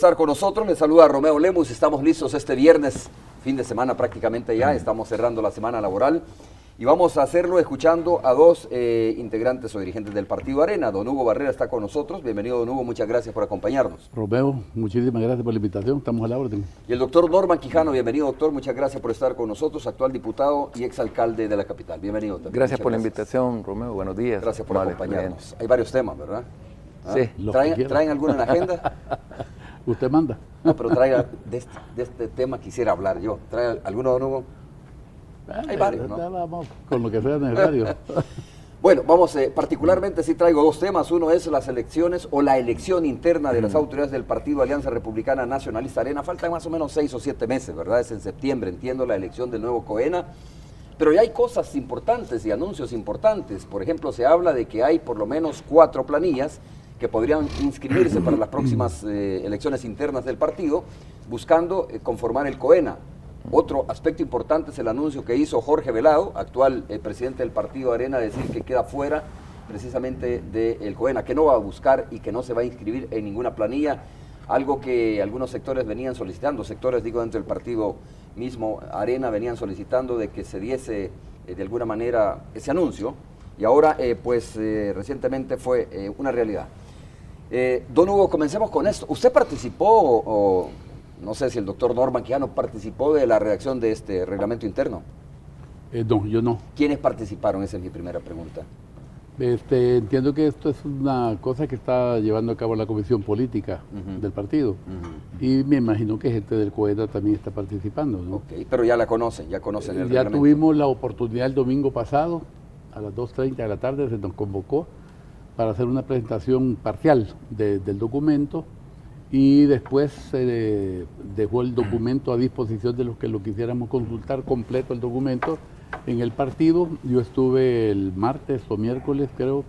estar con nosotros. Les saluda Romeo Lemus. Estamos listos este viernes, fin de semana prácticamente ya. Estamos cerrando la semana laboral. Y vamos a hacerlo escuchando a dos integrantes o dirigentes del Partido Arena. Don Hugo Barrera está con nosotros. Bienvenido, don Hugo. Muchas gracias por acompañarnos. Romeo, muchísimas gracias por la invitación. Estamos a la orden. Y el doctor Norman Quijano. Bienvenido, doctor. Muchas gracias por estar con nosotros. Actual diputado y exalcalde de la capital. Bienvenido también. Gracias por la invitación, Romeo. Buenos días. Gracias por acompañarnos. Bien. Hay varios temas, ¿verdad? ¿Ah? Sí. ¿Traen alguno en la agenda? Usted manda. No, pero traiga de este tema quisiera hablar yo. ¿Trae alguno, don Hugo? Hay varios, ¿no? Vamos con lo que sea necesario. Bueno, vamos, particularmente sí traigo dos temas. Uno es las elecciones o la elección interna de las autoridades del Partido Alianza Republicana Nacionalista Arena. Faltan más o menos 6 o 7 meses, ¿verdad? Es en septiembre, entiendo, la elección del nuevo COENA. Pero ya hay cosas importantes y anuncios importantes. Por ejemplo, se habla de que hay por lo menos 4 planillas que podrían inscribirse para las próximas elecciones internas del partido, buscando conformar el COENA. Otro aspecto importante es el anuncio que hizo Jorge Velado, actual presidente del Partido Arena, decir que queda fuera precisamente del COENA, que no va a buscar y que no se va a inscribir en ninguna planilla, algo que algunos sectores venían solicitando, sectores digo dentro del partido mismo Arena venían solicitando de que se diese de alguna manera ese anuncio, y ahora recientemente fue una realidad. Don Hugo, comencemos con esto. ¿Usted participó o no sé si el doctor Norman Quijano participó de la redacción de este reglamento interno? No, yo no. ¿Quiénes participaron? Esa es mi primera pregunta. Entiendo que esto es una cosa que está llevando a cabo la Comisión Política del partido. Y me imagino que gente del COENA también está participando, ¿no? Ok, pero ya la conocen, ya conocen el reglamento. Ya tuvimos la oportunidad el domingo pasado, a las 2:30 de la tarde, se nos convocó para hacer una presentación parcial del documento. Y después se dejó el documento a disposición de los que lo quisiéramos consultar completo el documento en el partido. Yo estuve el martes o miércoles, creo,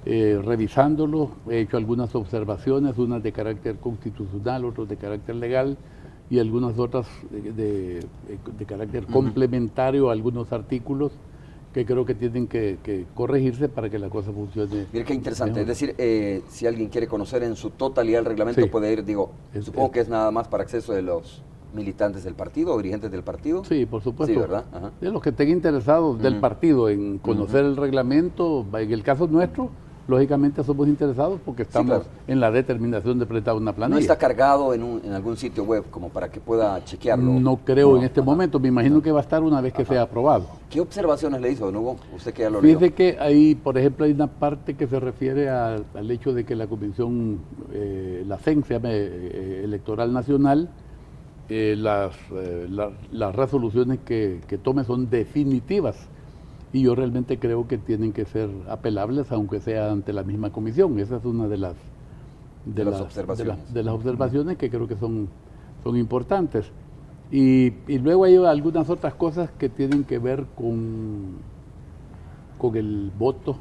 revisándolo, he hecho algunas observaciones, unas de carácter constitucional, otras de carácter legal y algunas otras de carácter complementario a algunos artículos que creo que tienen que corregirse para que la cosa funcione. Mire qué interesante, mejor. es decir, si alguien quiere conocer en su totalidad el reglamento, Sí. puede ir, supongo que es nada más para acceso de los militantes del partido o dirigentes del partido. Sí, por supuesto. Sí, ¿verdad? Ajá. De los que estén interesados del partido en conocer el reglamento, en el caso nuestro, lógicamente somos interesados porque estamos en la determinación de presentar una planilla. ¿No está cargado en algún sitio web como para que pueda chequearlo? No creo en este momento, me imagino que va a estar una vez que sea aprobado. ¿Qué observaciones le hizo, don Hugo? Usted que ya lo leyó. Fíjese que ahí, por ejemplo, hay una parte que se refiere al hecho de que la Comisión, la CEN, se llama Electoral Nacional, las resoluciones que tome son definitivas y yo realmente creo que tienen que ser apelables aunque sea ante la misma comisión. Esa es una de las observaciones que creo que son importantes. Y luego hay algunas otras cosas que tienen que ver con el voto,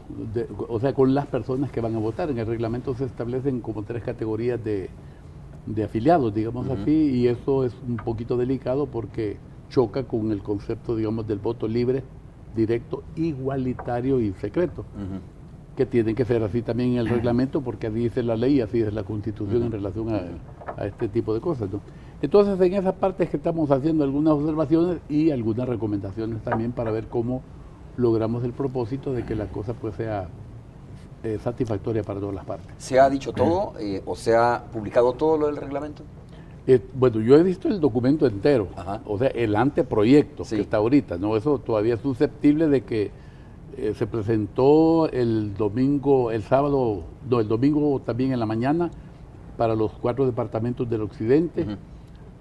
o sea, con las personas que van a votar. En el reglamento se establecen como 3 categorías de afiliados, digamos así, y eso es un poquito delicado porque choca con el concepto, digamos, del voto libre, directo, igualitario y secreto, que tiene que ser así también en el reglamento porque así dice la ley, así es la Constitución en relación a este tipo de cosas, ¿no? Entonces, en esa parte es que estamos haciendo algunas observaciones y algunas recomendaciones también para ver cómo logramos el propósito de que la cosa pues sea satisfactoria para todas las partes. ¿Se ha dicho todo o se ha publicado todo lo del reglamento? Bueno, yo he visto el documento entero, Ajá. o sea, el anteproyecto que está ahorita, ¿no? Eso todavía es susceptible de que se presentó el domingo también en la mañana para los 4 departamentos del occidente,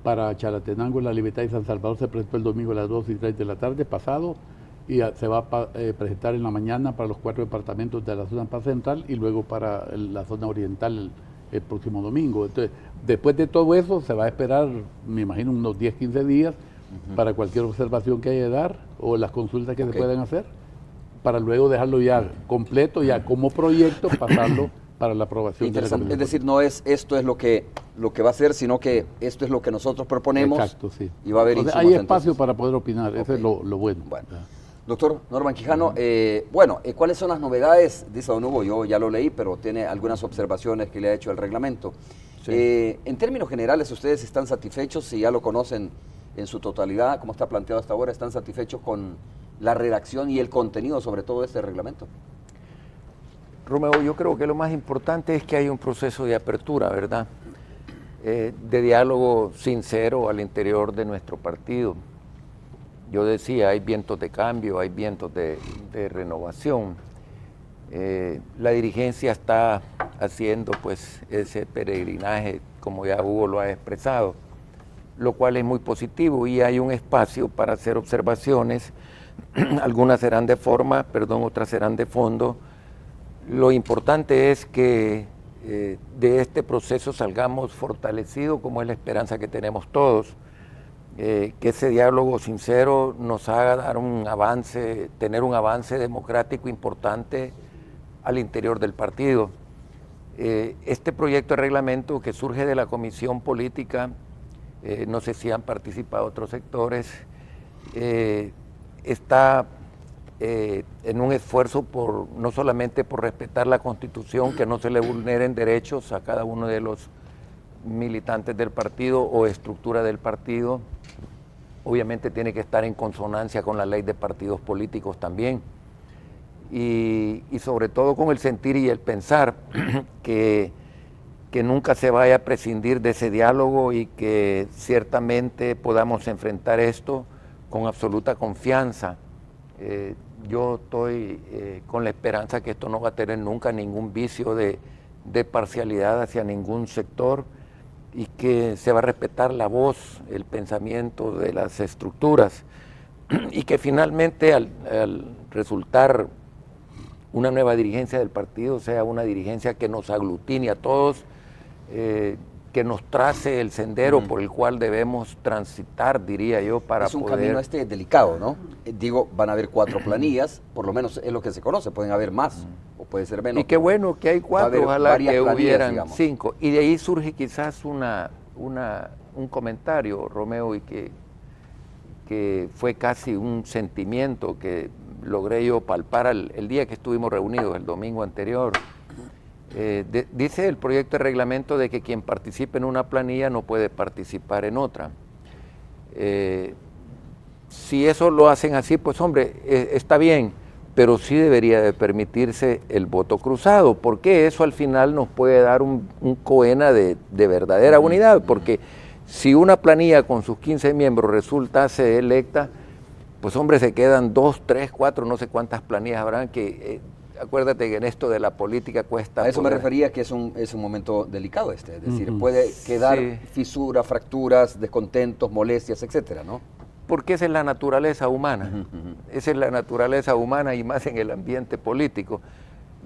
para Chalatenango, La Libertad y San Salvador se presentó el domingo a las 2:30 de la tarde pasado, y se va a presentar en la mañana para los 4 departamentos de la zona paz central y luego para la zona oriental el próximo domingo. Entonces, después de todo eso se va a esperar, me imagino, unos 10-15 días para cualquier observación que haya que dar o las consultas que se puedan hacer, para luego dejarlo ya completo, ya como proyecto, pasarlo para la aprobación de la Comisión. Es decir, no es esto es lo que va a ser, sino que esto es lo que nosotros proponemos. Exacto, sí. Y va a haber hay espacio para poder opinar, eso es lo bueno. Bueno. Doctor Norman Quijano, ¿cuáles son las novedades? Dice don Hugo, yo ya lo leí, pero tiene algunas observaciones que le ha hecho el reglamento. Sí. En términos generales, ¿ustedes están satisfechos, si ya lo conocen en su totalidad, como está planteado hasta ahora, están satisfechos con la redacción y el contenido sobre todo de este reglamento? Romeo, yo creo que lo más importante es que hay un proceso de apertura, ¿verdad? De diálogo sincero al interior de nuestro partido. Yo decía, hay vientos de cambio, hay vientos de renovación. La dirigencia está haciendo pues ese peregrinaje, como ya Hugo lo ha expresado, lo cual es muy positivo y hay un espacio para hacer observaciones. Algunas serán de forma, otras serán de fondo. Lo importante es que de este proceso salgamos fortalecidos, como es la esperanza que tenemos todos, que ese diálogo sincero nos haga dar un avance, tener un avance democrático importante al interior del partido. Este proyecto de reglamento que surge de la Comisión Política, no sé si han participado otros sectores, está en un esfuerzo no solamente por respetar la Constitución, que no se le vulneren derechos a cada uno de los militantes del partido o estructura del partido, obviamente tiene que estar en consonancia con la ley de partidos políticos también, y sobre todo con el sentir y el pensar que nunca se vaya a prescindir de ese diálogo y que ciertamente podamos enfrentar esto con absoluta confianza. Yo estoy con la esperanza que esto no va a tener nunca ningún vicio de parcialidad hacia ningún sector y que se va a respetar la voz, el pensamiento de las estructuras y que finalmente al resultar una nueva dirigencia del partido sea una dirigencia que nos aglutine a todos, que nos trace el sendero por el cual debemos transitar, diría yo, para poder... Es un camino delicado, ¿no? Digo, van a haber 4 planillas, por lo menos es lo que se conoce, pueden haber más, o puede ser menos. Y qué bueno que hay 4, ojalá que hubieran digamos. 5. Y de ahí surge quizás un comentario, Romeo, y que fue casi un sentimiento que logré yo palpar el día que estuvimos reunidos, el domingo anterior. Dice el proyecto de reglamento de que quien participe en una planilla no puede participar en otra. Si eso lo hacen así, pues hombre, está bien, pero sí debería de permitirse el voto cruzado, porque eso al final nos puede dar un coena de verdadera unidad, porque si una planilla con sus 15 miembros resulta ser electa, pues hombre, se quedan 2, 3, 4, no sé cuántas planillas habrán que... acuérdate que en esto de la política cuesta... A eso me refería, que es un momento delicado es decir, puede quedar fisuras, fracturas, descontentos, molestias, etcétera, ¿no? Porque esa es la naturaleza humana, esa es la naturaleza humana y más en el ambiente político.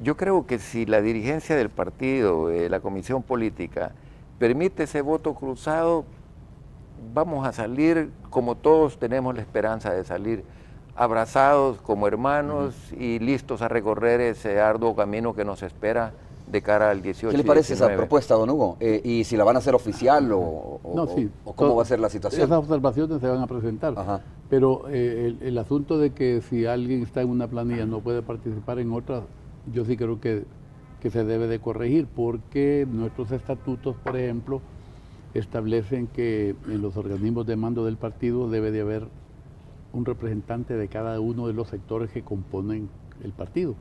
Yo creo que si la dirigencia del partido, la comisión política, permite ese voto cruzado, vamos a salir como todos tenemos la esperanza de salir, abrazados como hermanos y listos a recorrer ese arduo camino que nos espera de cara al 18 y 19. ¿Qué le parece esa propuesta, don Hugo? ¿Y si la van a hacer oficial o cómo va a ser la situación? Esas observaciones se van a presentar, pero el asunto de que si alguien está en una planilla no puede participar en otra, yo sí creo que se debe de corregir, porque nuestros estatutos, por ejemplo, establecen que en los organismos de mando del partido debe de haber un representante de cada uno de los sectores que componen el partido,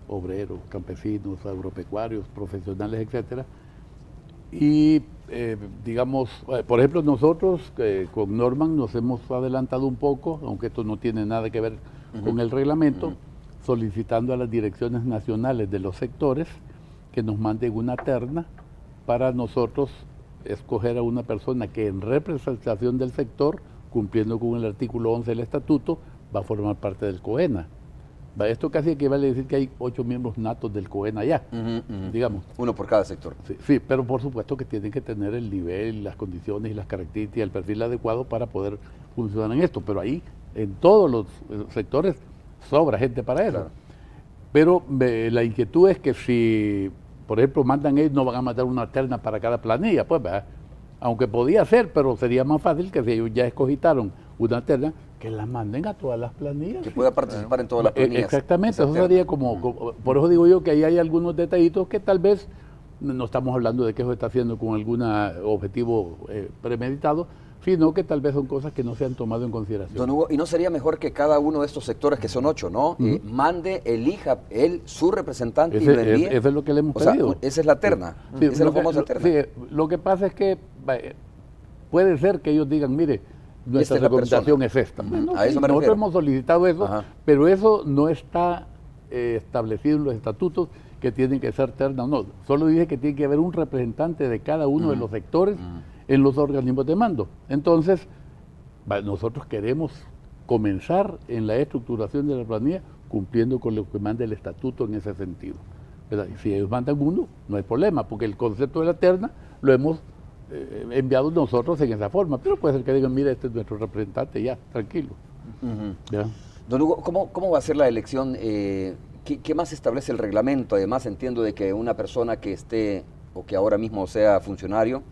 obreros, campesinos, agropecuarios, profesionales, etcétera. Y digamos, por ejemplo, nosotros con Norman nos hemos adelantado un poco, aunque esto no tiene nada que ver con el reglamento, solicitando a las direcciones nacionales de los sectores que nos manden una terna para nosotros escoger a una persona que en representación del sector, cumpliendo con el artículo 11 del estatuto, va a formar parte del COENA. Esto casi equivale a decir que hay 8 miembros natos del COENA ya, digamos. Uno por cada sector. Sí, pero por supuesto que tienen que tener el nivel, las condiciones y las características, el perfil adecuado para poder funcionar en esto. Pero ahí, en todos los sectores, sobra gente para eso. Claro. Pero la inquietud es que si, por ejemplo, mandan ellos, no van a mandar una terna para cada planilla, pues, ¿verdad? Aunque podía ser, pero sería más fácil que si ellos ya escogitaron una terna, que la manden a todas las planillas. Que pueda participar en todas las planillas. Exactamente, eso sería como, por eso digo yo que ahí hay algunos detallitos que tal vez no estamos hablando de que eso está haciendo con algún objetivo premeditado, sino que tal vez son cosas que no se han tomado en consideración. Don Hugo, ¿y no sería mejor que cada uno de estos sectores, que son 8, ¿no? Mande, elija él su representante y lo envíe? Eso es lo que le hemos pedido. Esa es la terna, Sí, esa es la famosa terna. Sí, lo que pasa es que puede ser que ellos digan, mire, nuestra recomendación es esta. Bueno, a eso me nosotros refiero. hemos solicitado eso, pero eso no está establecido en los estatutos que tienen que ser terna o no. Solo dice que tiene que haber un representante de cada uno de los sectores en los organismos de mando. Entonces, nosotros queremos comenzar en la estructuración de la planilla cumpliendo con lo que manda el estatuto en ese sentido, ¿verdad? Y si ellos mandan uno, no hay problema, porque el concepto de la terna lo hemos enviado nosotros en esa forma, pero puede ser que digan, mira, este es nuestro representante, ya, tranquilo. ¿Ya? Don Hugo, ¿cómo va a ser la elección? ¿Qué más establece el reglamento? Además, entiendo de que una persona que esté o que ahora mismo sea funcionario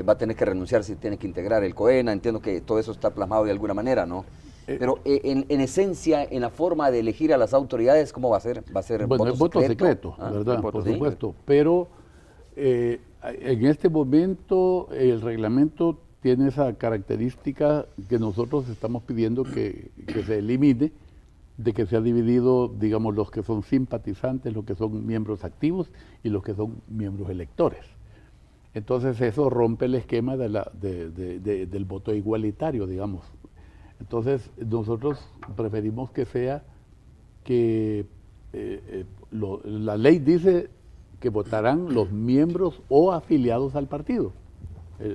va a tener que renunciar si tiene que integrar el COENA. Entiendo que todo eso está plasmado de alguna manera, ¿no? Pero en esencia, en la forma de elegir a las autoridades, ¿cómo va a ser? ¿Va a ser bueno, voto secreto, ¿verdad? Por supuesto. Pero en este momento el reglamento tiene esa característica que nosotros estamos pidiendo que se elimine, de que se ha dividido, digamos, los que son simpatizantes, los que son miembros activos y los que son miembros electores. Entonces eso rompe el esquema del voto igualitario, digamos. Entonces nosotros preferimos que sea que la ley dice que votarán los miembros o afiliados al partido.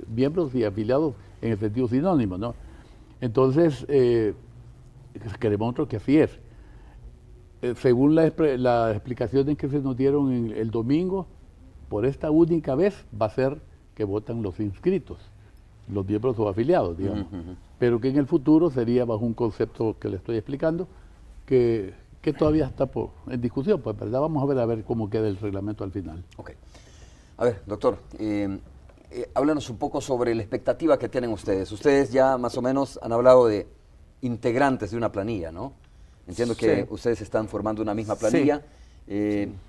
Miembros y afiliados en el sentido sinónimo, ¿no? Entonces, queremos nosotros que así es. Según las explicaciones que se nos dieron el domingo, por esta única vez va a ser que votan los inscritos, los miembros o afiliados, digamos. Pero que en el futuro sería bajo un concepto que le estoy explicando, que todavía está en discusión, pues, ¿verdad? Vamos a ver cómo queda el reglamento al final. Ok. A ver, doctor, háblanos un poco sobre la expectativa que tienen ustedes. Ustedes ya más o menos han hablado de integrantes de una planilla, ¿no? Entiendo que ustedes están formando una misma planilla,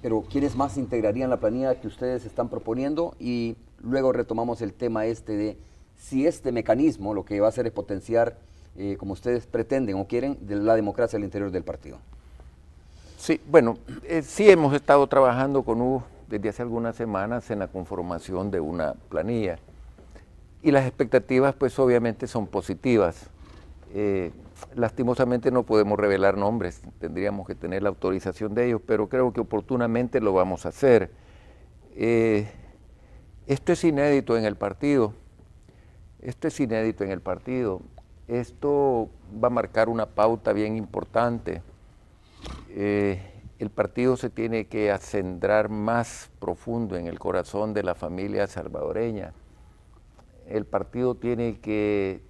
pero ¿quiénes más integrarían la planilla que ustedes están proponiendo? Y luego retomamos el tema de si este mecanismo lo que va a hacer es potenciar, como ustedes pretenden o quieren, de la democracia al interior del partido. Sí, bueno, sí hemos estado trabajando con Hugo desde hace algunas semanas en la conformación de una planilla y las expectativas pues obviamente son positivas. Lastimosamente no podemos revelar nombres, tendríamos que tener la autorización de ellos, pero creo que oportunamente lo vamos a hacer. Esto es inédito en el partido, esto va a marcar una pauta bien importante. El partido se tiene que acentrar más profundo en el corazón de la familia salvadoreña. El partido tiene que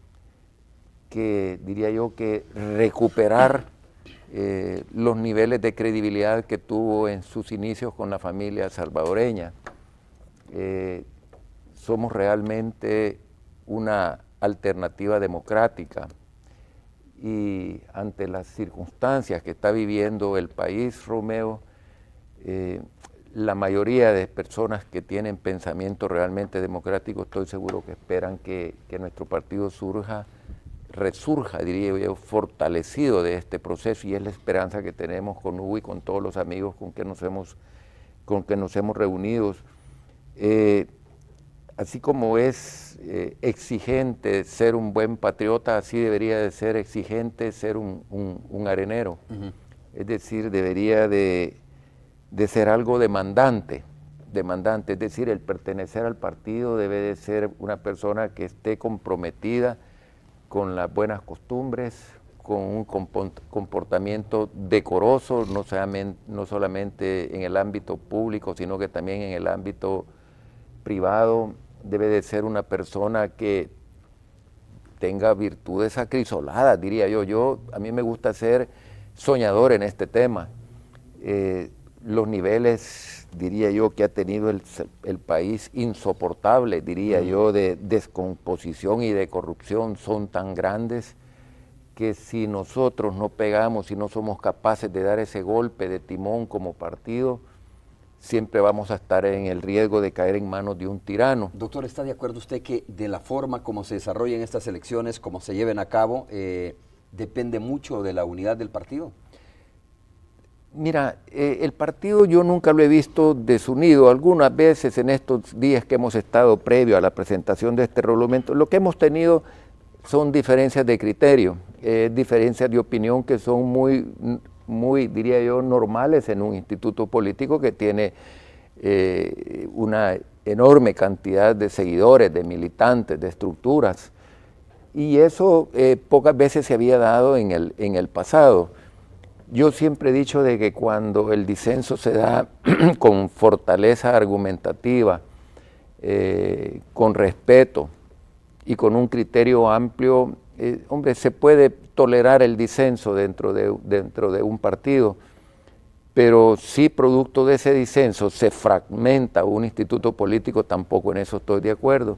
diría yo, que recuperar los niveles de credibilidad que tuvo en sus inicios con la familia salvadoreña. Somos realmente una alternativa democrática y ante las circunstancias que está viviendo el país, Romeo, la mayoría de personas que tienen pensamiento realmente democrático, estoy seguro que esperan que nuestro partido resurja, diría yo, fortalecido de este proceso, y es la esperanza que tenemos con Hugo y con todos los amigos con que nos hemos reunido. Así como es exigente ser un buen patriota, así debería de ser exigente ser un arenero. Es decir, debería de ser algo demandante, es decir, el pertenecer al partido debe de ser una persona que esté comprometida con las buenas costumbres, con un comportamiento decoroso, no solamente en el ámbito público, sino que también en el ámbito privado. Debe de ser una persona que tenga virtudes acrisoladas, diría yo. A mí me gusta ser soñador en este tema. Los niveles, diría yo, que ha tenido el país insoportable, diría yo, de descomposición y de corrupción son tan grandes que si nosotros no pegamos, si no somos capaces de dar ese golpe de timón como partido, siempre vamos a estar en el riesgo de caer en manos de un tirano. Doctor, ¿está de acuerdo usted que de la forma como se desarrollen estas elecciones, como se lleven a cabo, depende mucho de la unidad del partido? Mira, el partido yo nunca lo he visto desunido. Algunas veces en estos días que hemos estado previo a la presentación de este reglamento, lo que hemos tenido son diferencias de criterio, diferencias de opinión que son muy, diría yo, normales en un instituto político que tiene una enorme cantidad de seguidores, de militantes, de estructuras. Y eso pocas veces se había dado en el pasado. Yo siempre he dicho de que cuando el disenso se da con fortaleza argumentativa, con respeto y con un criterio amplio, hombre, se puede tolerar el disenso dentro de un partido, pero si producto de ese disenso se fragmenta un instituto político, tampoco en eso estoy de acuerdo.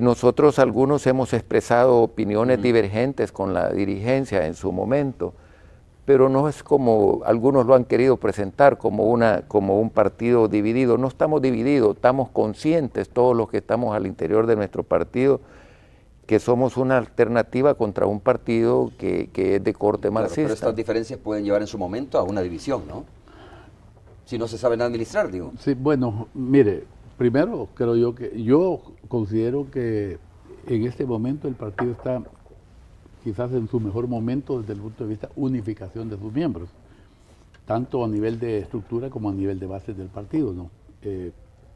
Nosotros algunos hemos expresado opiniones divergentes con la dirigencia en su momento, pero no es como algunos lo han querido presentar como un partido dividido. No estamos divididos, estamos conscientes todos los que estamos al interior de nuestro partido que somos una alternativa contra un partido que es de corte marxista. Pero estas diferencias pueden llevar en su momento a una división, ¿no? Si no se saben administrar, digo. Sí, bueno, mire, primero yo considero que en este momento el partido está quizás en su mejor momento desde el punto de vista unificación de sus miembros, tanto a nivel de estructura como a nivel de bases del partido, ¿no?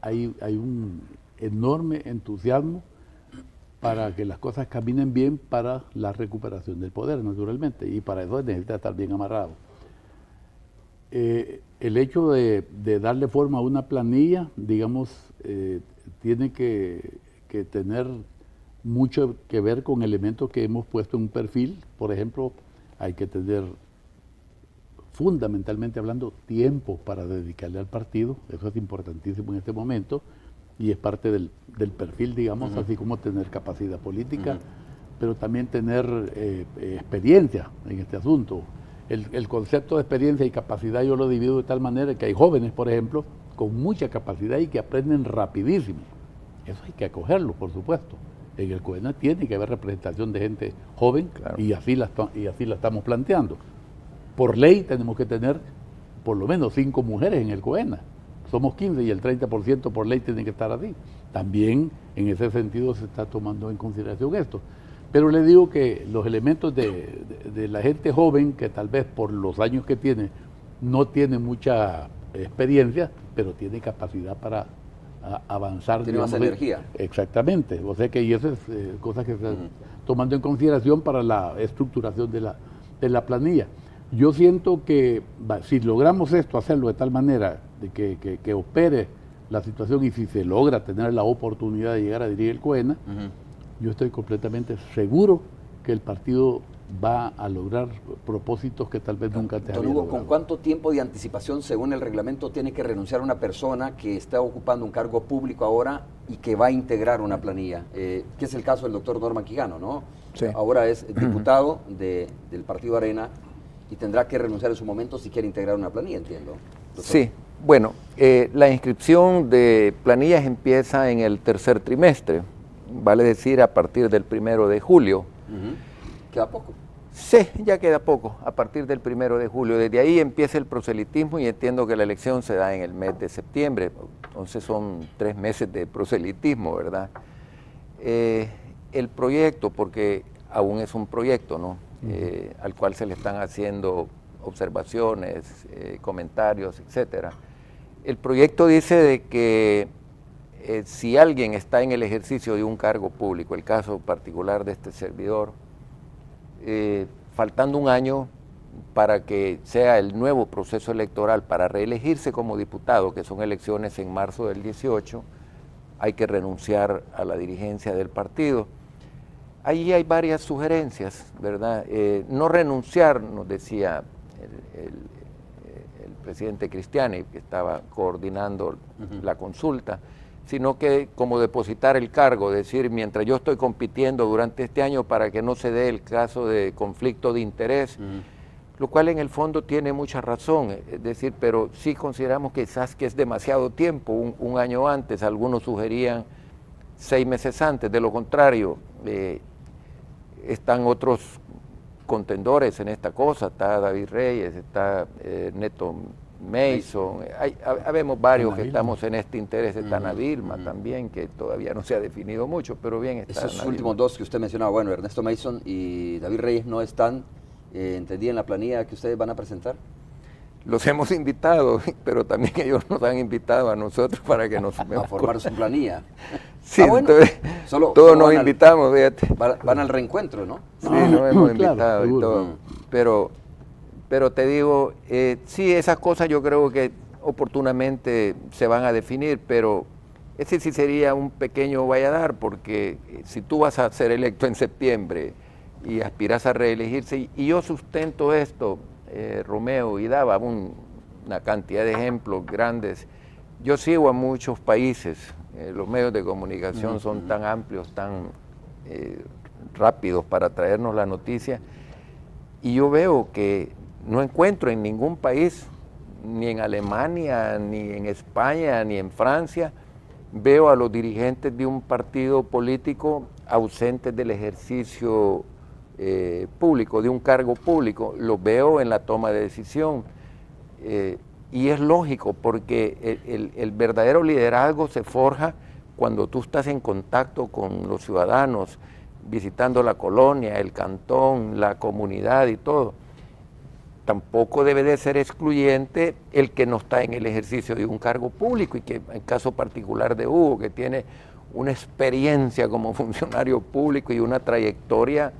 Hay un enorme entusiasmo para que las cosas caminen bien para la recuperación del poder, naturalmente, y para eso necesita estar bien amarrado. El hecho de darle forma a una planilla, digamos, tiene que tener mucho que ver con elementos que hemos puesto en un perfil. Por ejemplo, hay que tener, fundamentalmente hablando, tiempo para dedicarle al partido. Eso es importantísimo en este momento y es parte del perfil, digamos, así como tener capacidad política, pero también tener experiencia en este asunto. El concepto de experiencia y capacidad yo lo divido de tal manera que hay jóvenes, por ejemplo, con mucha capacidad y que aprenden rapidísimo. Eso hay que acogerlo, por supuesto. En el COENA tiene que haber representación de gente joven, claro, y así la estamos planteando. Por ley tenemos que tener por lo menos 5 mujeres en el COENA. Somos 15 y el 30% por ley tiene que estar así. También en ese sentido se está tomando en consideración esto. Pero le digo que los elementos de la gente joven, que tal vez por los años que tiene, no tiene mucha experiencia, pero tiene capacidad para avanzar. Tiene más energía. Exactamente. O sea que y eso es cosas que se están tomando en consideración para la estructuración de la planilla. Yo siento que si logramos esto, hacerlo de tal manera de que opere la situación y si se logra tener la oportunidad de llegar a dirigir el COENA, yo estoy completamente seguro que el partido va a lograr propósitos que tal vez nunca te había logrado. ¿Con cuánto tiempo de anticipación, según el reglamento, tiene que renunciar una persona que está ocupando un cargo público ahora y que va a integrar una planilla? Que es el caso del doctor Norman Quijano, ¿no? Sí. Ahora es diputado del Partido Arena y tendrá que renunciar en su momento si quiere integrar una planilla, entiendo. Doctor. Sí, bueno, la inscripción de planillas empieza en el tercer trimestre, vale decir a partir del 1 de julio. ¿Queda poco? Sí, ya queda poco, a partir del 1 de julio. Desde ahí empieza el proselitismo y entiendo que la elección se da en el mes de septiembre, entonces son 3 meses de proselitismo, ¿verdad? El proyecto, porque aún es un proyecto, ¿no? Al cual se le están haciendo observaciones, comentarios, etcétera. El proyecto dice de que si alguien está en el ejercicio de un cargo público, el caso particular de este servidor, faltando un año para que sea el nuevo proceso electoral para reelegirse como diputado, que son elecciones en marzo del 18, hay que renunciar a la dirigencia del partido. Ahí hay varias sugerencias, ¿verdad? No renunciar, nos decía el presidente Cristiani, que estaba coordinando la consulta, sino que como depositar el cargo, decir, mientras yo estoy compitiendo durante este año para que no se dé el caso de conflicto de interés, lo cual en el fondo tiene mucha razón, es decir, pero sí consideramos quizás que es demasiado tiempo, un año antes, algunos sugerían 6 meses antes, de lo contrario, están otros contendores en esta cosa, está David Reyes, está Neto Mason, habemos varios que estamos en este interés, está Ana Vilma también, que todavía no se ha definido mucho, pero bien está. Esos últimos dos que usted mencionaba, bueno, Ernesto Mason y David Reyes no están, entendí, en la planilla que ustedes van a presentar. Los hemos invitado, pero también ellos nos han invitado a nosotros para que nos... a formar su planilla. Sí, bueno, entonces, todos nos invitamos, fíjate. Van al reencuentro, ¿no? Sí, nos hemos claro, invitado y todo. Pero te digo, sí, esas cosas yo creo que oportunamente se van a definir, pero ese sí sería un pequeño valladar, porque si tú vas a ser electo en septiembre y aspiras a reelegirse, y yo sustento esto, Romeo, y daba una cantidad de ejemplos grandes. Yo sigo a muchos países, los medios de comunicación son tan amplios, tan rápidos para traernos la noticia, y yo veo que no encuentro en ningún país, ni en Alemania, ni en España, ni en Francia, veo a los dirigentes de un partido político ausentes del ejercicio público, de un cargo público. Los veo en la toma de decisión. Y es lógico, porque el verdadero liderazgo se forja cuando tú estás en contacto con los ciudadanos, visitando la colonia, el cantón, la comunidad y todo. Tampoco debe de ser excluyente el que no está en el ejercicio de un cargo público, y que en el caso particular de Hugo, que tiene una experiencia como funcionario público y una trayectoria,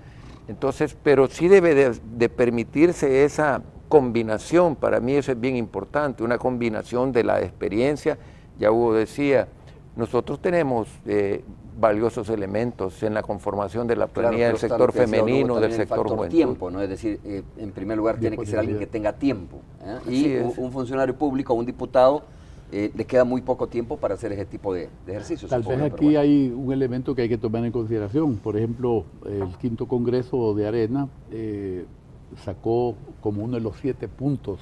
entonces, pero sí debe de permitirse esa combinación. Para mí eso es bien importante, una combinación de la experiencia. Ya Hugo decía, nosotros tenemos valiosos elementos en la conformación de la planilla del sector femenino, del sector juventud. Tiempo, ¿no? Es decir, en primer lugar tiene que ser alguien que tenga tiempo, y un funcionario público, un diputado, le queda muy poco tiempo para hacer ese tipo de ejercicios. Tal vez aquí hay un elemento que hay que tomar en consideración. Por ejemplo, el 5º Congreso de Arena sacó como uno de los 7 puntos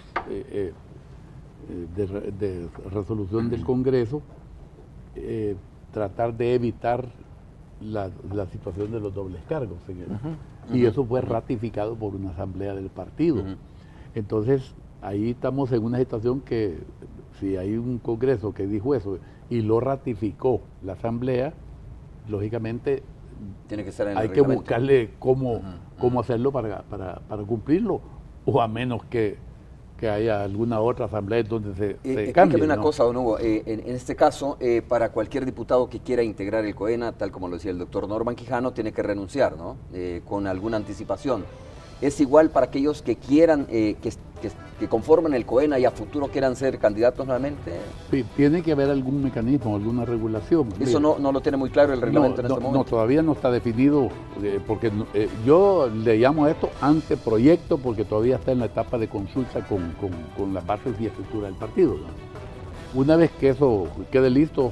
de resolución del Congreso tratar de evitar la situación de los dobles cargos. Y eso fue ratificado por una asamblea del partido. Entonces, ahí estamos en una situación que si hay un Congreso que dijo eso y lo ratificó la asamblea, lógicamente tiene que estar en el hay reglamento. que buscarle cómo hacerlo para cumplirlo, o a menos que haya alguna otra asamblea donde se cambie. Una cosa, don Hugo, en este caso, para cualquier diputado que quiera integrar el COENA, tal como lo decía el doctor Norman Quijano, tiene que renunciar, ¿no? Con alguna anticipación. ¿Es igual para aquellos que quieran, que conformen el COENA y a futuro quieran ser candidatos nuevamente? Sí, tiene que haber algún mecanismo, alguna regulación. ¿Eso no lo tiene muy claro el reglamento en este momento? No, todavía no está definido, porque yo le llamo a esto anteproyecto, porque todavía está en la etapa de consulta con las bases y estructura del partido, ¿no? Una vez que eso quede listo,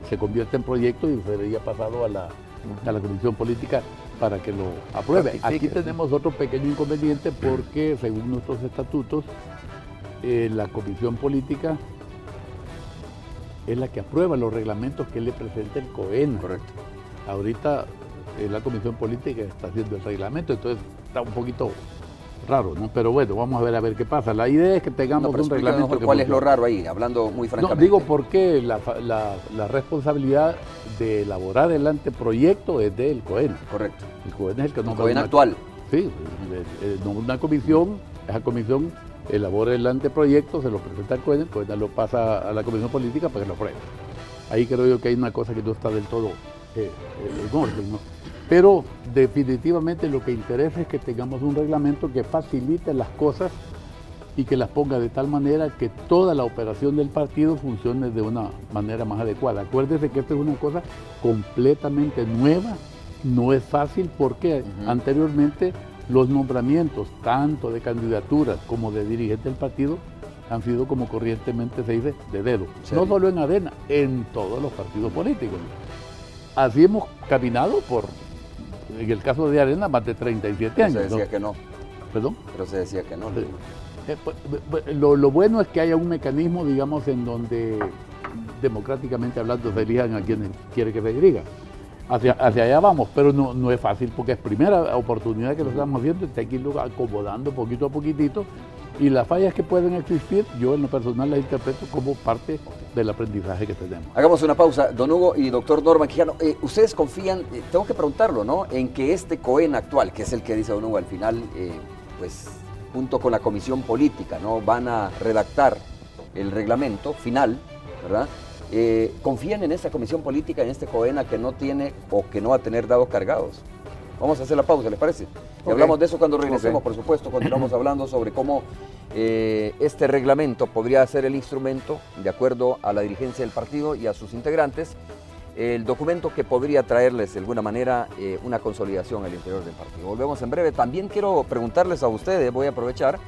se convierte en proyecto y sería pasado a la Comisión Política para que lo apruebe. Aquí tenemos otro pequeño inconveniente, porque según nuestros estatutos, la Comisión Política es la que aprueba los reglamentos que le presenta el COENA. Correcto. Ahorita la Comisión Política está haciendo el reglamento, entonces está un poquito raro, ¿no? Pero bueno, vamos a ver qué pasa. La idea es que tengamos un reglamento. ¿Cuál es lo raro ahí? Hablando muy francamente. No, digo porque la responsabilidad de elaborar el anteproyecto es del COENA. Correcto. El COENA es el que nombra. El COENA actual. Sí, nombra una comisión, esa comisión elabora el anteproyecto, se lo presenta al COENA, el COENA lo pasa a la Comisión Política para que lo apruebe. Ahí creo yo que hay una cosa que no está del todo en orden, ¿no? Pero definitivamente lo que interesa es que tengamos un reglamento que facilite las cosas y que las ponga de tal manera que toda la operación del partido funcione de una manera más adecuada. Acuérdese que esta es una cosa completamente nueva, no es fácil, porque anteriormente los nombramientos, tanto de candidaturas como de dirigentes del partido, han sido, como corrientemente se dice, de dedo. No solo en Arena, en todos los partidos políticos. Así hemos caminado en el caso de Arena, más de 37 años. Se decía que no. ¿Perdón? Pero se decía que no. Lo bueno es que haya un mecanismo, digamos, en donde democráticamente hablando se elijan a quienes quiere que se dirija. Hacia allá vamos, pero no es fácil porque es primera oportunidad que lo estamos viendo, hay que irlo acomodando poquito a poquitito, y las fallas que pueden existir, yo en lo personal las interpreto como parte del aprendizaje que tenemos. Hagamos una pausa, don Hugo y doctor Norman Quijano. Ustedes confían, tengo que preguntarlo, ¿no?, en que este COEN actual, que es el que dice don Hugo al final, pues junto con la comisión política, ¿no?, van a redactar el reglamento final, ¿verdad? ¿Confían en esta comisión política, en este COENA que no tiene o que no va a tener dados cargados? Vamos a hacer la pausa, ¿les parece? Y hablamos de eso cuando regresemos, por supuesto, continuamos hablando sobre cómo este reglamento podría ser el instrumento, de acuerdo a la dirigencia del partido y a sus integrantes, el documento que podría traerles de alguna manera una consolidación al interior del partido. Volvemos en breve. También quiero preguntarles a ustedes, voy a aprovechar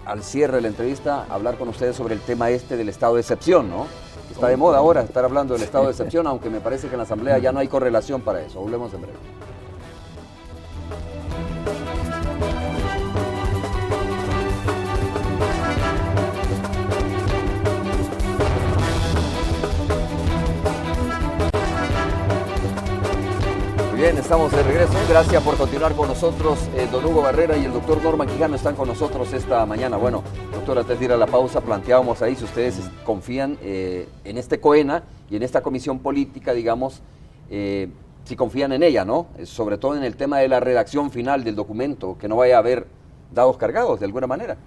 al cierre de la entrevista, hablar con ustedes sobre el tema del estado de excepción, ¿no? Está de moda ahora estar hablando del estado de excepción, aunque me parece que en la Asamblea ya no hay correlación para eso. Volvemos en breve. Bien, estamos de regreso. Gracias por continuar con nosotros. Don Hugo Barrera y el doctor Norman Quijano están con nosotros esta mañana. Bueno, doctor, antes de ir a la pausa, planteábamos ahí si ustedes confían en este COENA y en esta comisión política, digamos, si confían en ella, ¿no? Sobre todo en el tema de la redacción final del documento, que no vaya a haber dados cargados de alguna manera.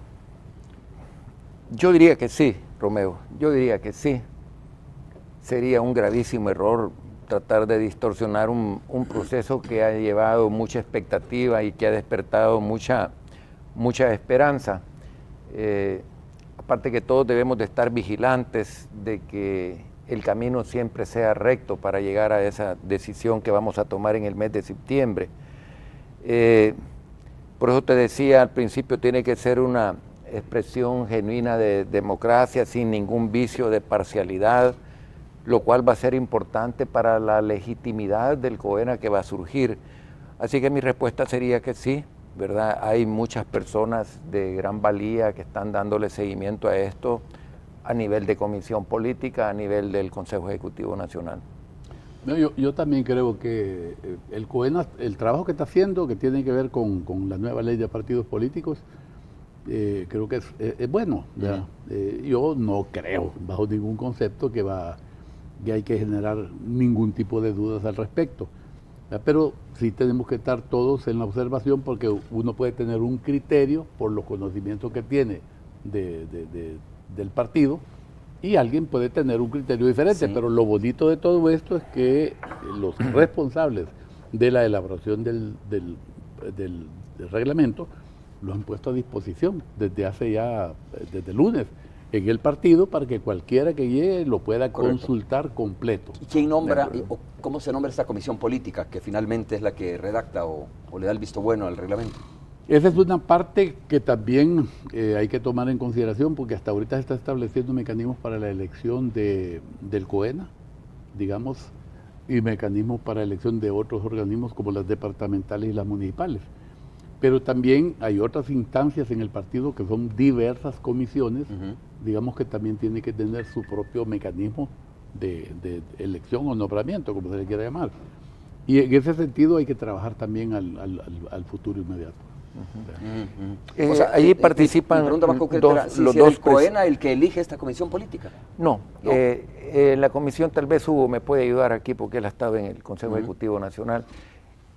Yo diría que sí, Romeo, yo diría que sí. Sería un gravísimo error tratar de distorsionar un proceso que ha llevado mucha expectativa y que ha despertado mucha esperanza. Aparte que todos debemos de estar vigilantes de que el camino siempre sea recto para llegar a esa decisión que vamos a tomar en el mes de septiembre. Por eso te decía al principio, tiene que ser una expresión genuina de democracia, sin ningún vicio de parcialidad, lo cual va a ser importante para la legitimidad del COENA que va a surgir. Así que mi respuesta sería que sí, ¿verdad? Hay muchas personas de gran valía que están dándole seguimiento a esto a nivel de comisión política, a nivel del Consejo Ejecutivo Nacional. No, yo también creo que el COENA, el trabajo que está haciendo, que tiene que ver con la nueva ley de partidos políticos, creo que es bueno. Yo no creo, bajo ningún concepto, que hay que generar ningún tipo de dudas al respecto. Pero sí tenemos que estar todos en la observación, porque uno puede tener un criterio por los conocimientos que tiene del partido, y alguien puede tener un criterio diferente, sí. Pero lo bonito de todo esto es que los responsables de la elaboración del reglamento lo han puesto a disposición desde el lunes en el partido, para que cualquiera que llegue lo pueda consultar completo. ¿Y quién nombra, o cómo se nombra esta comisión política, que finalmente es la que redacta o le da el visto bueno al reglamento? Esa es una parte que también hay que tomar en consideración, porque hasta ahorita se está estableciendo mecanismos para la elección del COENA, digamos, y mecanismos para la elección de otros organismos como las departamentales y las municipales. Pero también hay otras instancias en el partido que son diversas comisiones, digamos, que también tienen que tener su propio mecanismo de elección o nombramiento, como se le quiera llamar. Y en ese sentido hay que trabajar también al futuro inmediato. O sea, allí participan los dos COENA el que elige esta comisión política. No. La comisión, tal vez Hugo me puede ayudar aquí porque él ha estado en el Consejo Ejecutivo Nacional.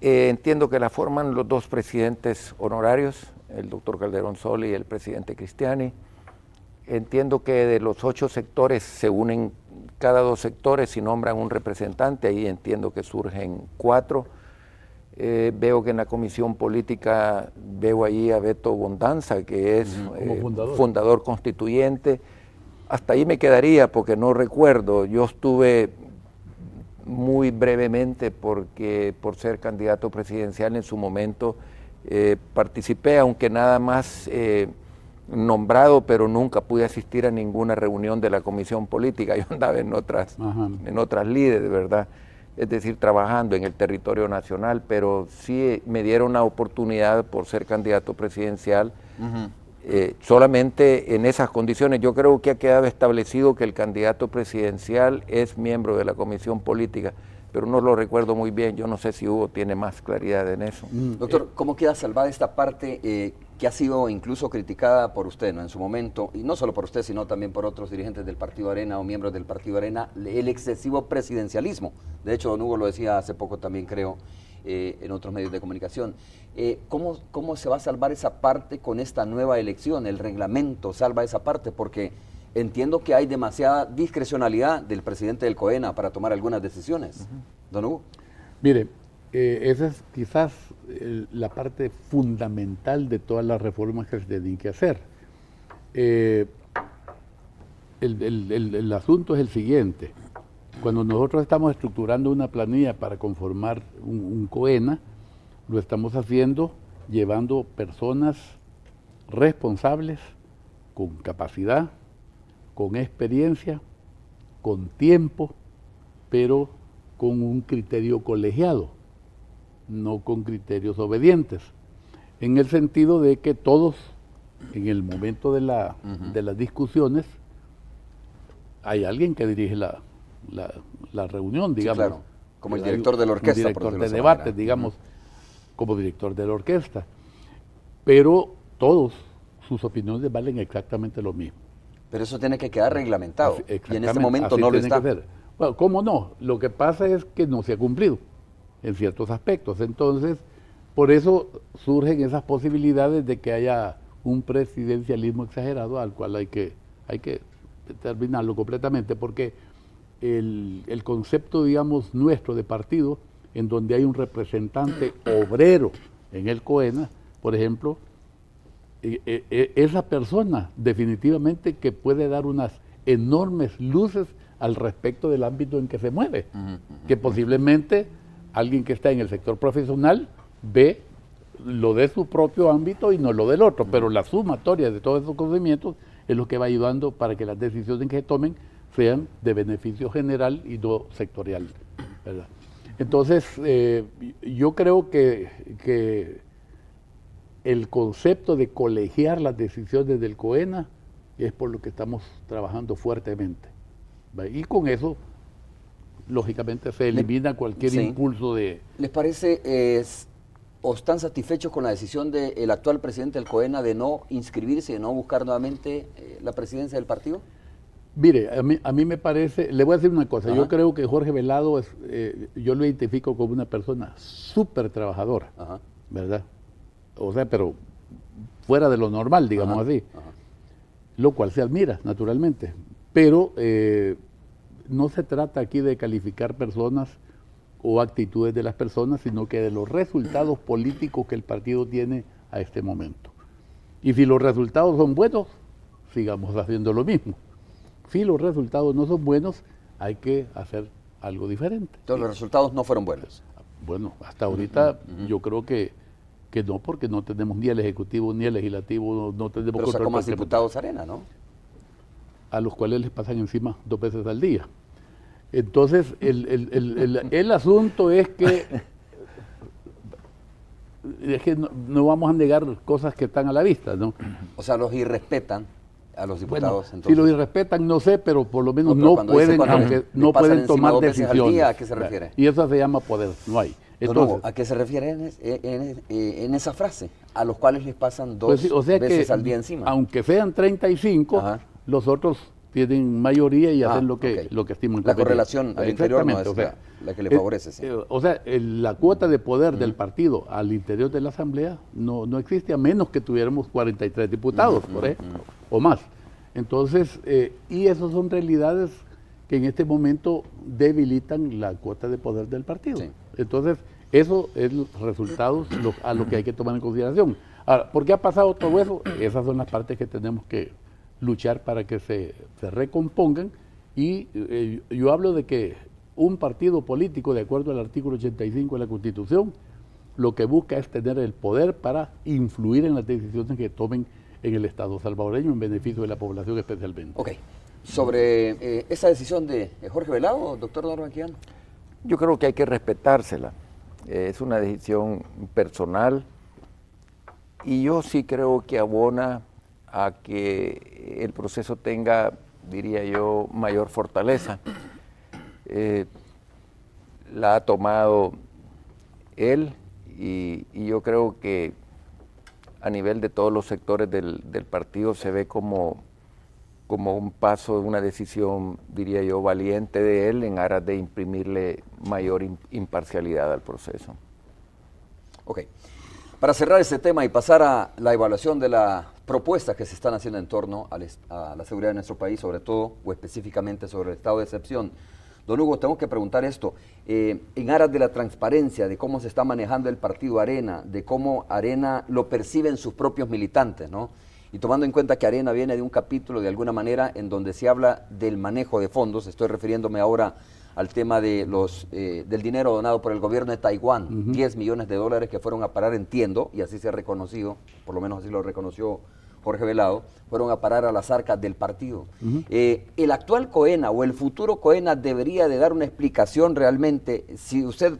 Entiendo que la forman los dos presidentes honorarios, el doctor Calderón Sol y el presidente Cristiani. Entiendo que de los 8 sectores se unen cada 2 sectores y nombran un representante, ahí entiendo que surgen 4. Veo que en la comisión política veo ahí a Beto Bondanza, que es fundador constituyente. Hasta ahí me quedaría porque no recuerdo. Yo estuve muy brevemente por ser candidato presidencial en su momento, participé, aunque nada más nombrado, pero nunca pude asistir a ninguna reunión de la comisión política. Yo andaba en otras lides, ¿verdad? es decir, trabajando en el territorio nacional, pero sí me dieron la oportunidad por ser candidato presidencial. Solamente en esas condiciones. Yo creo que ha quedado establecido que el candidato presidencial es miembro de la comisión política, pero no lo recuerdo muy bien. Yo no sé si Hugo tiene más claridad en eso. Doctor, ¿cómo queda salvada esta parte que ha sido incluso criticada por usted, ¿no? En su momento, y no solo por usted, sino también por otros dirigentes del Partido Arena o miembros del Partido Arena, el excesivo presidencialismo? De hecho, don Hugo lo decía hace poco también, creo, en otros medios de comunicación. ¿Cómo se va a salvar esa parte con esta nueva elección? ¿El reglamento salva esa parte? Porque entiendo que hay demasiada discrecionalidad del presidente del COENA para tomar algunas decisiones. Don Hugo. Mire, esa es quizás la parte fundamental de todas las reformas que se tienen que hacer. El asunto es el siguiente. Cuando nosotros estamos estructurando una planilla para conformar un COENA, lo estamos haciendo llevando personas responsables, con capacidad, con experiencia, con tiempo, pero con un criterio colegiado, no con criterios obedientes, en el sentido de que todos, en el momento de las discusiones, hay alguien que dirige la reunión, digamos. Sí, claro, como el director de la orquesta. El director de debates, digamos, como director de la orquesta. Pero todos sus opiniones valen exactamente lo mismo. Pero eso tiene que quedar reglamentado, y en este momento así no lo tiene está. que ser. Bueno, ¿cómo no? Lo que pasa es que no se ha cumplido en ciertos aspectos. Entonces, por eso surgen esas posibilidades de que haya un presidencialismo exagerado al cual hay que terminarlo completamente, porque el concepto, digamos, nuestro de partido, en donde hay un representante obrero en el COENA, por ejemplo, esa persona definitivamente que puede dar unas enormes luces al respecto del ámbito en que se mueve, que posiblemente alguien que está en el sector profesional ve lo de su propio ámbito y no lo del otro, pero la sumatoria de todos esos conocimientos es lo que va ayudando para que las decisiones que se tomen sean de beneficio general y no sectorial, ¿verdad? Entonces, yo creo que el concepto de colegiar las decisiones del COENA es por lo que estamos trabajando fuertemente, ¿va? Y con eso, lógicamente, se elimina cualquier impulso de... ¿Les parece o están satisfechos con la decisión del actual presidente del COENA de no inscribirse, de no buscar nuevamente la presidencia del partido? Mire, a mí me parece, le voy a decir una cosa, yo creo que Jorge Velado, yo lo identifico como una persona súper trabajadora, ¿verdad? O sea, pero fuera de lo normal, digamos así, lo cual se admira, naturalmente. Pero no se trata aquí de calificar personas o actitudes de las personas, sino que de los resultados políticos que el partido tiene a este momento. Y si los resultados son buenos, sigamos haciendo lo mismo. Si los resultados no son buenos, hay que hacer algo diferente. Entonces los resultados no fueron buenos. Bueno, hasta ahorita yo creo que no, porque no tenemos ni el Ejecutivo ni el Legislativo, no tenemos pero sacó más diputados Arena, ¿no? A los cuales les pasan encima 2 veces al día. Entonces, el asunto es que no vamos a negar cosas que están a la vista, ¿no? O sea, los irrespetan a los diputados. Bueno, si los irrespetan, no sé, pero por lo menos no pueden tomar decisiones. ¿A qué se refiere? Y eso se llama poder, no hay. Entonces, ¿a qué se refiere en esa frase? A los cuales les pasan 2 veces al día encima. Aunque sean 35, los otros tienen mayoría y hacen lo que estiman. La correlación al interior no es la que le favorece. Sí. O sea, la cuota de poder del partido al interior de la Asamblea no existe, a menos que tuviéramos 43 diputados, por ejemplo, o más. Entonces, y esas son realidades que en este momento debilitan la cuota de poder del partido. Sí. Entonces, eso es los resultados a lo que hay que tomar en consideración. Ahora, ¿por qué ha pasado todo eso? Esas son las partes que tenemos que luchar para que se recompongan, y yo hablo de que un partido político, de acuerdo al artículo 85 de la Constitución, lo que busca es tener el poder para influir en las decisiones que tomen en el Estado salvadoreño en beneficio de la población especialmente. Ok. Sobre esa decisión de Jorge Velado, doctor Norman Quijano. Yo creo que hay que respetársela. Es una decisión personal y yo sí creo que abona a que el proceso tenga, diría yo, mayor fortaleza. La ha tomado él y yo creo que a nivel de todos los sectores del partido se ve como un paso, una decisión, diría yo, valiente de él en aras de imprimirle mayor imparcialidad al proceso. Ok. Para cerrar este tema y pasar a la evaluación de las propuestas que se están haciendo en torno a la seguridad de nuestro país, sobre todo o específicamente sobre el estado de excepción. Don Hugo, tengo que preguntar esto, en aras de la transparencia, de cómo se está manejando el partido Arena, de cómo Arena lo perciben sus propios militantes, ¿no? Y tomando en cuenta que Arena viene de un capítulo, de alguna manera, en donde se habla del manejo de fondos, estoy refiriéndome ahora al tema de del dinero donado por el gobierno de Taiwán, 10 millones de dólares que fueron a parar, entiendo, y así se ha reconocido, por lo menos así lo reconoció Jorge Velado, fueron a parar a las arcas del partido. El actual COENA o el futuro COENA debería de dar una explicación realmente, si usted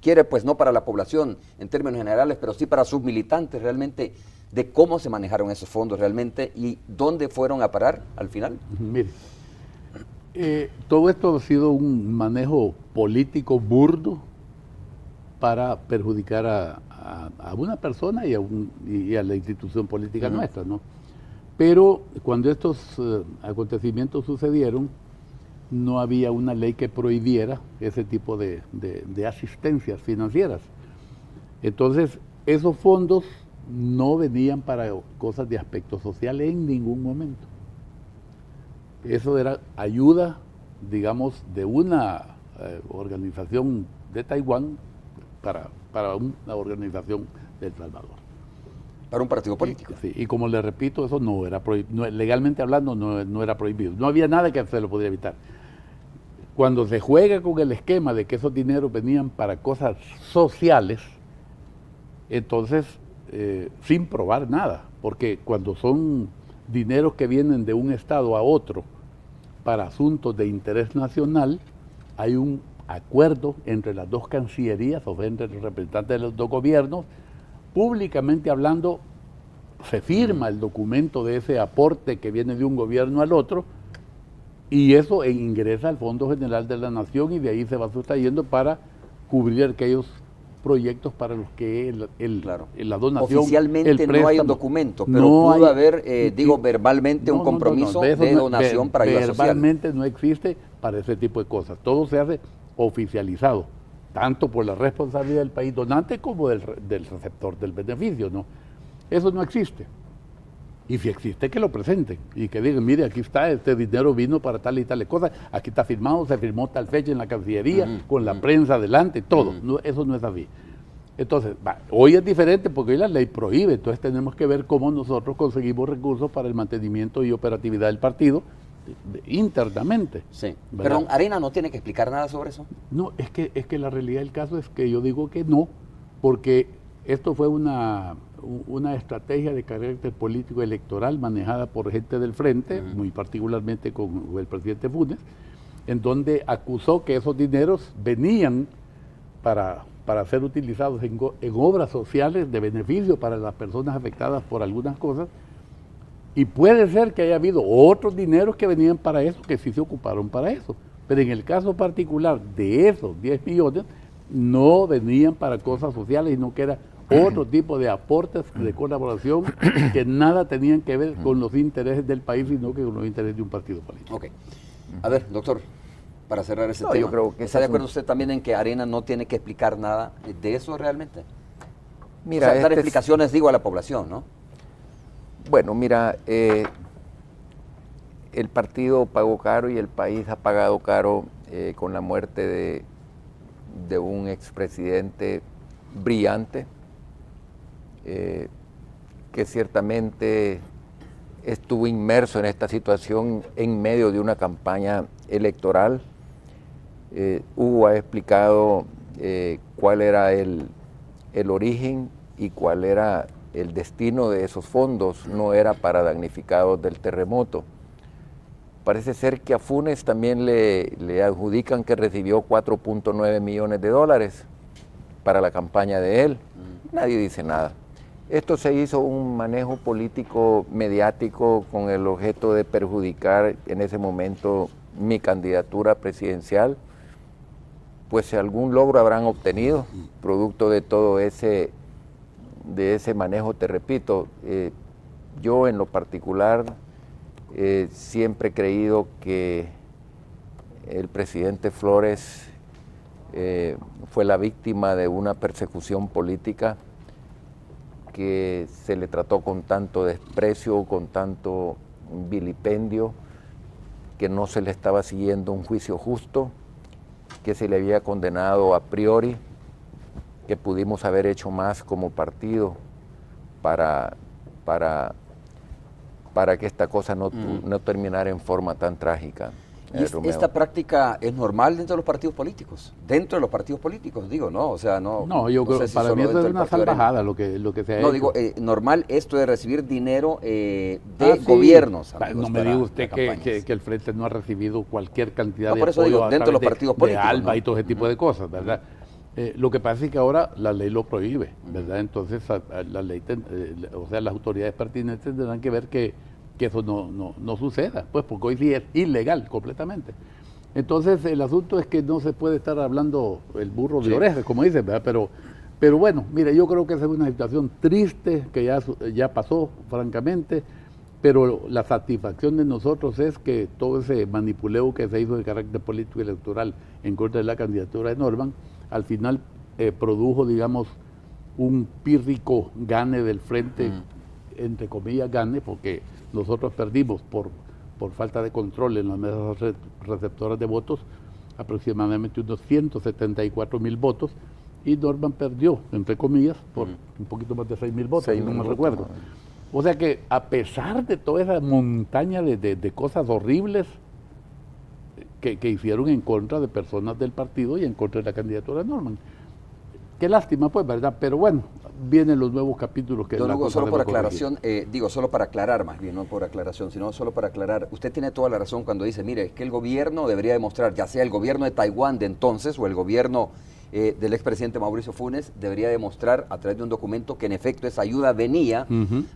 quiere, pues no para la población en términos generales, pero sí para sus militantes realmente, de cómo se manejaron esos fondos realmente y dónde fueron a parar al final. Mire, todo esto ha sido un manejo político burdo para perjudicar a una persona y a la institución política nuestra, ¿no? Pero cuando estos acontecimientos sucedieron, no había una ley que prohibiera ese tipo de asistencias financieras. Entonces, esos fondos no venían para cosas de aspecto social en ningún momento. Eso era ayuda, digamos, de una organización de Taiwán para una organización de El Salvador. Para un partido político. Sí, y como le repito, eso no era prohibido, legalmente hablando no era prohibido. No había nada que se lo podía evitar. Cuando se juega con el esquema de que esos dineros venían para cosas sociales, entonces, sin probar nada, porque cuando son dineros que vienen de un estado a otro para asuntos de interés nacional, hay un acuerdo entre las dos cancillerías, o entre los representantes de los dos gobiernos, públicamente hablando, se firma el documento de ese aporte que viene de un gobierno al otro, y eso ingresa al Fondo General de la Nación y de ahí se va sustrayendo para cubrir aquellos proyectos para los que la donación, oficialmente el préstamo, no hay un documento, pero no pudo hay, haber, verbalmente un compromiso de donación para ayuda social. Verbalmente no existe para ese tipo de cosas. Todo se hace oficializado, tanto por la responsabilidad del país donante como del receptor del beneficio, ¿no? Eso no existe. Y si existe, que lo presenten y que digan, mire, aquí está, este dinero vino para tal y tal cosa, aquí está firmado, se firmó tal fecha en la Cancillería, con la prensa adelante, todo. No, eso no es así. Entonces, hoy es diferente porque hoy la ley prohíbe, entonces tenemos que ver cómo nosotros conseguimos recursos para el mantenimiento y operatividad del partido internamente. Sí. Pero Arena no tiene que explicar nada sobre eso. No, es que la realidad del caso es que yo digo que no, porque esto fue una estrategia de carácter político electoral manejada por gente del frente, muy particularmente con el presidente Funes, en donde acusó que esos dineros venían para ser utilizados en obras sociales de beneficio para las personas afectadas por algunas cosas, y puede ser que haya habido otros dineros que venían para eso, que sí se ocuparon para eso, pero en el caso particular de esos 10 millones, no venían para cosas sociales, sino que era otro tipo de aportes de colaboración que nada tenían que ver con los intereses del país, sino que con los intereses de un partido político. Ok. A ver, doctor, para cerrar ese tema, yo creo que ¿está de acuerdo usted también en que Arena no tiene que explicar nada de eso realmente? Mira, o sea, dar explicaciones, digo, a la población, ¿no? Bueno, mira, el partido pagó caro y el país ha pagado caro con la muerte de un expresidente brillante, que ciertamente estuvo inmerso en esta situación en medio de una campaña electoral. Hugo ha explicado cuál era el origen y cuál era el destino de esos fondos. No era para damnificados del terremoto. Parece ser que a Funes también le adjudican que recibió 4.9 millones de dólares para la campaña de él. Nadie dice nada. Esto se hizo un manejo político mediático con el objeto de perjudicar en ese momento mi candidatura presidencial. Pues si algún logro habrán obtenido, producto de todo ese manejo, te repito, yo en lo particular siempre he creído que el presidente Flores fue la víctima de una persecución política que se le trató con tanto desprecio, con tanto vilipendio, que no se le estaba siguiendo un juicio justo, que se le había condenado a priori, que pudimos haber hecho más como partido para que esta cosa no terminara en forma tan trágica. ¿Y esta práctica es normal dentro de los partidos políticos? Dentro de los partidos políticos, digo, ¿no? O sea, no. No, yo creo que para mí eso es una salvajada lo que se ha hecho. No, digo, normal esto de recibir dinero de gobiernos. Amigos, no me diga usted que el Frente no ha recibido cualquier cantidad de por eso apoyo digo, dentro de los partidos políticos. De ALBA y todo ese tipo de cosas, ¿verdad? Lo que pasa es que ahora la ley lo prohíbe, ¿verdad? Entonces, la ley, o sea, las autoridades pertinentes tendrán que ver que eso no suceda, pues porque hoy sí es ilegal completamente. Entonces el asunto es que no se puede estar hablando el burro de orejas, como dicen, ¿verdad? Pero bueno, mire, yo creo que esa es una situación triste que ya pasó, francamente, pero la satisfacción de nosotros es que todo ese manipuleo que se hizo de carácter político y electoral en contra de la candidatura de Norman, al final produjo, digamos, un pírrico gane del frente, entre comillas gane, porque nosotros perdimos por falta de control en las mesas receptoras de votos aproximadamente unos 174,000 votos y Norman perdió, entre comillas, por un poquito más de 6,000 votos, no me recuerdo. O sea que a pesar de toda esa montaña de cosas horribles que hicieron en contra de personas del partido y en contra de la candidatura de Norman, qué lástima, pues, ¿verdad? Pero bueno, vienen los nuevos capítulos que... Don Hugo, solo por aclaración, solo para aclarar más bien, no por aclaración, sino solo para aclarar, usted tiene toda la razón cuando dice, mire, es que el gobierno debería demostrar, ya sea el gobierno de Taiwán de entonces o el gobierno del expresidente Mauricio Funes, debería demostrar a través de un documento que en efecto esa ayuda venía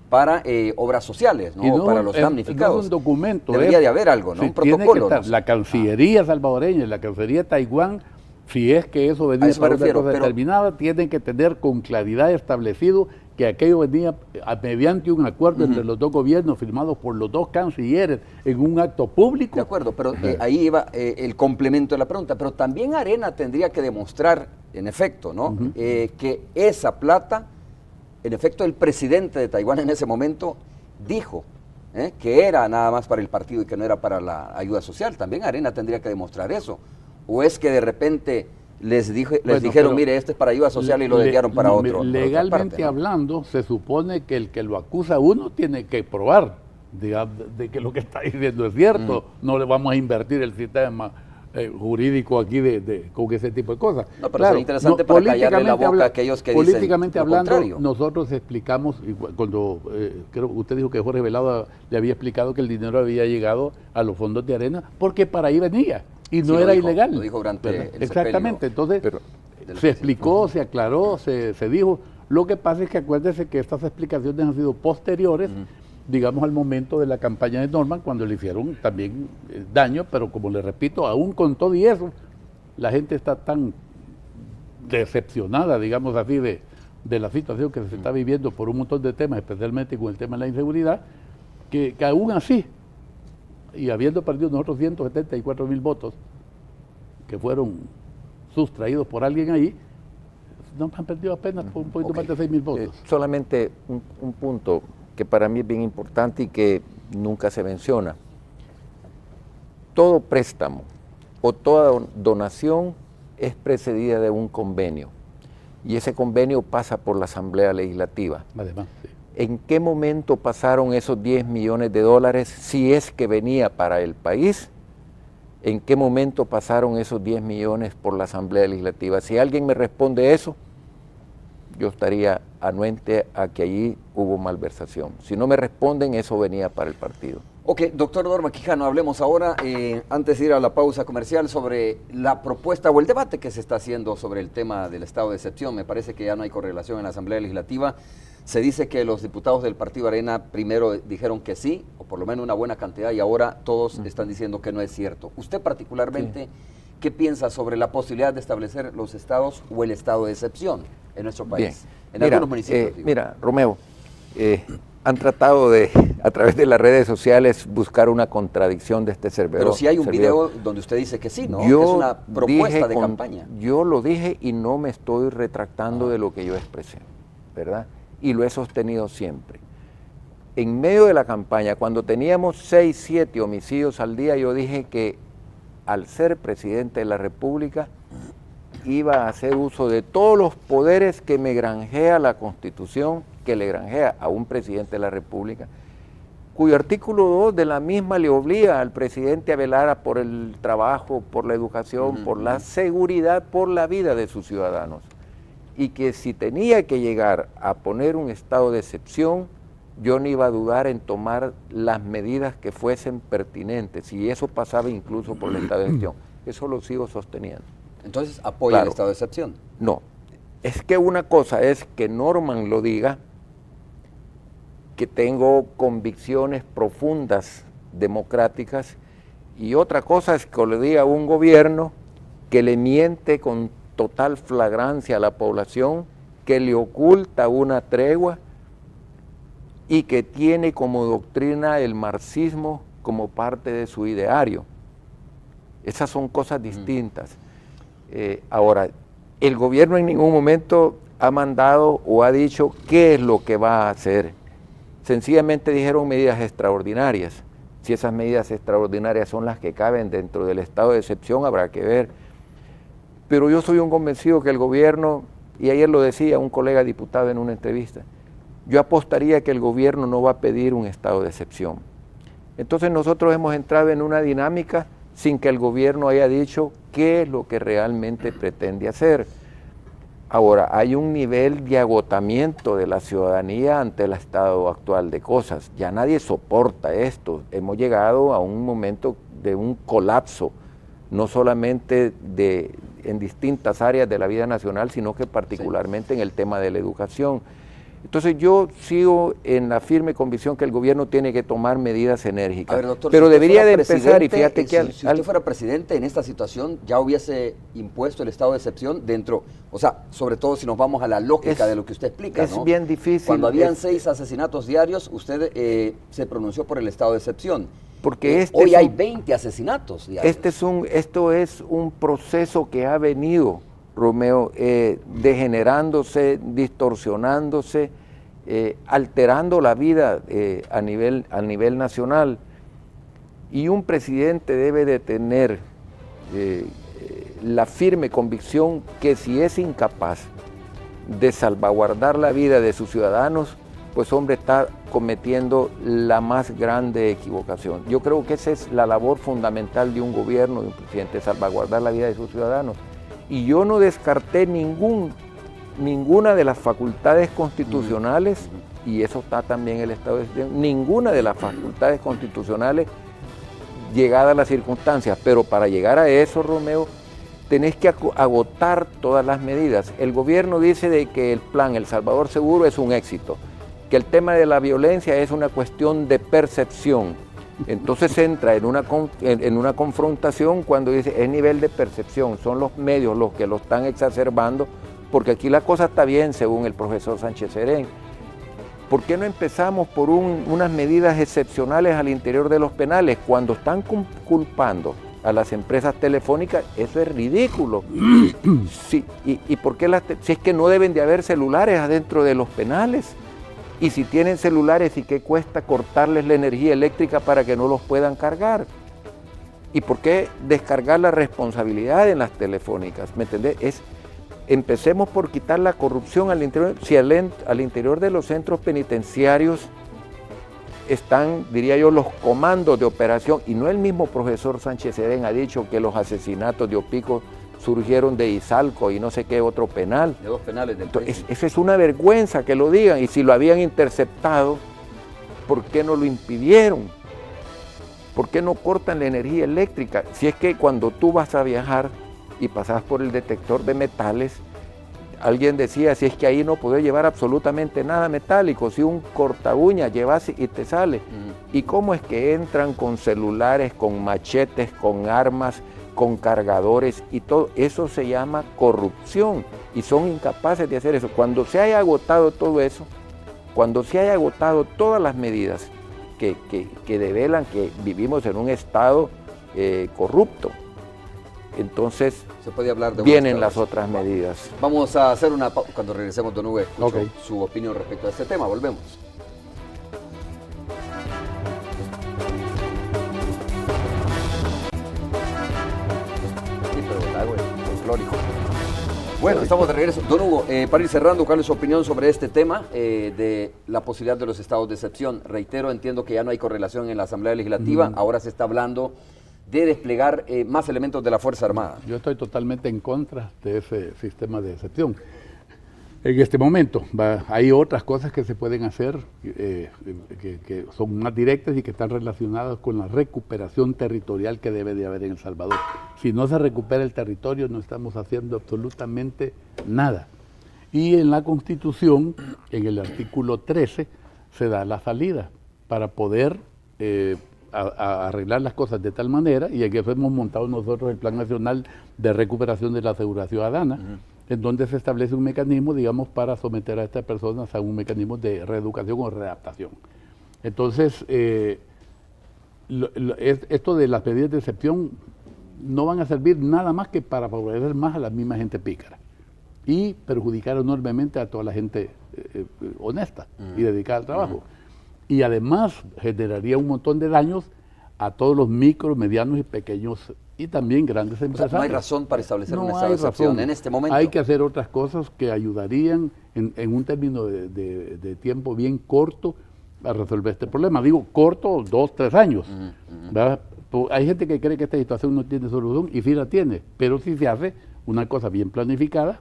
para obras sociales, ¿no? Para los damnificados. No es un documento. Debería de haber algo, ¿no? Sí, un protocolo. ¿No? La Cancillería salvadoreña y la Cancillería de Taiwán, si es que eso venía para una cosa determinada, tienen que tener con claridad establecido que aquello venía mediante un acuerdo entre los dos gobiernos firmado por los dos cancilleres en un acto público. De acuerdo, pero ahí iba el complemento de la pregunta, pero también Arena tendría que demostrar, en efecto, ¿no? Que esa plata, en efecto, el presidente de Taiwán en ese momento dijo que era nada más para el partido y que no era para la ayuda social. También Arena tendría que demostrar eso. ¿O es que de repente les dijeron, mire, este es para ayuda social y lo desviaron para otro? Legalmente hablando, se supone que el que lo acusa a uno tiene que probar de que lo que está diciendo es cierto. No le vamos a invertir el sistema jurídico aquí con ese tipo de cosas. No, pero es interesante para callarle la boca a aquellos que dicen políticamente lo hablando, contrario. nosotros explicamos, cuando creo usted dijo que Jorge Velado le había explicado que el dinero había llegado a los fondos de Arena, porque para ahí venía. Y no era ilegal. Lo dijo durante el exactamente, entonces se explicó, se aclaró, se dijo. Lo que pasa es que acuérdese que estas explicaciones han sido posteriores, digamos al momento de la campaña de Norman, cuando le hicieron también daño, pero como le repito, aún con todo y eso, la gente está tan decepcionada, digamos así, de la situación que se está viviendo por un montón de temas, especialmente con el tema de la inseguridad, que aún así, y habiendo perdido nosotros 174,000 votos que fueron sustraídos por alguien ahí, nos han perdido apenas un poquito más de 6,000 votos. Solamente un punto que para mí es bien importante y que nunca se menciona. Todo préstamo o toda donación es precedida de un convenio y ese convenio pasa por la Asamblea Legislativa. Además, sí. ¿En qué momento pasaron esos 10 millones de dólares si es que venía para el país? ¿En qué momento pasaron esos 10 millones por la Asamblea Legislativa? Si alguien me responde eso, yo estaría anuente a que allí hubo malversación. Si no me responden, eso venía para el partido. Ok, doctor Norma Quijano, hablemos ahora, antes de ir a la pausa comercial, sobre la propuesta o el debate que se está haciendo sobre el tema del estado de excepción. Me parece que ya no hay correlación en la Asamblea Legislativa. Se dice que los diputados del Partido Arena primero dijeron que sí, o por lo menos una buena cantidad, y ahora todos están diciendo que no es cierto. Usted particularmente, sí, ¿qué piensa sobre la posibilidad de establecer los estados o el estado de excepción en nuestro país? Bien. Algunos municipios. Mira, Romeo, han tratado de, a través de las redes sociales, buscar una contradicción de este servidor. Pero si hay un video donde usted dice que sí, ¿no? Que es una propuesta de campaña. Yo lo dije y no me estoy retractando de lo que yo expresé, ¿verdad? Y lo he sostenido siempre. En medio de la campaña, cuando teníamos 6, 7 homicidios al día, yo dije que al ser presidente de la República iba a hacer uso de todos los poderes que me granjea la Constitución, que le granjea a un presidente de la República, cuyo artículo 2 de la misma le obliga al presidente a velar por el trabajo, por la educación, por la seguridad, por la vida de sus ciudadanos. Y que si tenía que llegar a poner un estado de excepción, yo no iba a dudar en tomar las medidas que fuesen pertinentes, y eso pasaba incluso por el estado de excepción. Eso lo sigo sosteniendo. Entonces, ¿apoya el estado de excepción? No. Es que una cosa es que Norman lo diga, que tengo convicciones profundas democráticas, y otra cosa es que le diga a un gobierno que le miente con total flagrancia a la población, que le oculta una tregua y que tiene como doctrina el marxismo como parte de su ideario. Esas son cosas distintas. Ahora, el gobierno en ningún momento ha mandado o ha dicho qué es lo que va a hacer. Sencillamente dijeron medidas extraordinarias. Si esas medidas extraordinarias son las que caben dentro del estado de excepción, habrá que ver. Pero yo soy un convencido que el gobierno, y ayer lo decía un colega diputado en una entrevista, yo apostaría que el gobierno no va a pedir un estado de excepción. Entonces nosotros hemos entrado en una dinámica sin que el gobierno haya dicho qué es lo que realmente pretende hacer. Ahora, hay un nivel de agotamiento de la ciudadanía ante el estado actual de cosas. Ya nadie soporta esto. Hemos llegado a un momento de un colapso, no solamente en distintas áreas de la vida nacional, sino que particularmente en el tema de la educación. Entonces yo sigo en la firme convicción que el gobierno tiene que tomar medidas enérgicas. A ver, doctor, pero si debería de empezar, y fíjate que... Si usted fuera presidente en esta situación, ya hubiese impuesto el estado de excepción dentro, o sea, sobre todo si nos vamos a la lógica de lo que usted explica, es ¿no? bien difícil. Cuando habían 6 asesinatos diarios, usted se pronunció por el estado de excepción. Porque hoy hay 20 asesinatos diarios. Esto es un proceso que ha venido, Romeo, degenerándose, distorsionándose, alterando la vida a nivel nacional. Y un presidente debe de tener la firme convicción que si es incapaz de salvaguardar la vida de sus ciudadanos, pues hombre, está cometiendo la más grande equivocación. Yo creo que esa es la labor fundamental de un gobierno, de un presidente, salvaguardar la vida de sus ciudadanos. Y yo no descarté ninguna de las facultades constitucionales, y eso está también en el estado de excepción, ninguna de las facultades constitucionales llegada a las circunstancias, pero para llegar a eso, Romeo, tenés que agotar todas las medidas. El gobierno dice de que el plan El Salvador Seguro es un éxito, que el tema de la violencia es una cuestión de percepción. Entonces entra en una confrontación cuando dice es nivel de percepción, son los medios los que lo están exacerbando, porque aquí la cosa está bien según el profesor Sánchez Serén. ¿Por qué no empezamos por unas medidas excepcionales al interior de los penales? Cuando están culpando a las empresas telefónicas, eso es ridículo. Sí, ¿y por qué si es que no deben de haber celulares adentro de los penales? Y si tienen celulares, ¿y qué cuesta cortarles la energía eléctrica para que no los puedan cargar? ¿Y por qué descargar la responsabilidad en las telefónicas? ¿Me entendés? Empecemos por quitar la corrupción al interior. Si al interior de los centros penitenciarios están, diría yo, los comandos de operación, y no el mismo profesor Sánchez Serén ha dicho que los asesinatos de Opico surgieron de Izalco y no sé qué otro penal. De 2 penales del país. Eso es una vergüenza que lo digan, y si lo habían interceptado, ¿por qué no lo impidieron? ¿Por qué no cortan la energía eléctrica? Si es que cuando tú vas a viajar y pasas por el detector de metales, alguien decía, si es que ahí no podés llevar absolutamente nada metálico, si un corta uña llevas y te sale. ¿Y cómo es que entran con celulares, con machetes, con armas, con cargadores y todo? Eso se llama corrupción y son incapaces de hacer eso. Cuando se haya agotado todo eso, cuando se haya agotado todas las medidas que develan que vivimos en un estado corrupto, entonces se puede hablar de vienen las otras medidas. Vamos a hacer una pausa. Cuando regresemos, don Hugo, escucho Okay. su opinión respecto a este tema. Volvemos. Sí, pero algo folclórico. Bueno, estamos de regreso. Don Hugo, para ir cerrando, ¿cuál es su opinión sobre este tema de la posibilidad de los estados de excepción? Reitero, entiendo que ya no hay correlación en la Asamblea Legislativa, ahora se está hablando de desplegar más elementos de la Fuerza Armada. Yo estoy totalmente en contra de ese sistema de excepción. En este momento hay otras cosas que se pueden hacer que son más directas y que están relacionadas con la recuperación territorial que debe de haber en El Salvador. Si no se recupera el territorio, no estamos haciendo absolutamente nada. Y en la Constitución, en el artículo 13, se da la salida para poder a arreglar las cosas de tal manera, y en eso hemos montado nosotros el Plan Nacional de Recuperación de la Seguridad Ciudadana, en donde se establece un mecanismo, digamos, para someter a estas personas a un mecanismo de reeducación o readaptación. Entonces, esto de las medidas de excepción no van a servir nada más que para favorecer más a la misma gente pícara y perjudicar enormemente a toda la gente honesta y dedicada al trabajo. Y además generaría un montón de daños a todos los micro, medianos y pequeños y también grandes empresarios. No hay razón para establecer un estado hay de excepción razón. en este momento. Hay que hacer otras cosas que ayudarían en un término de tiempo bien corto a resolver este problema. Digo, corto, 2, 3 años. ¿Verdad? Hay gente que cree que esta situación no tiene solución y sí la tiene, pero si se hace una cosa bien planificada,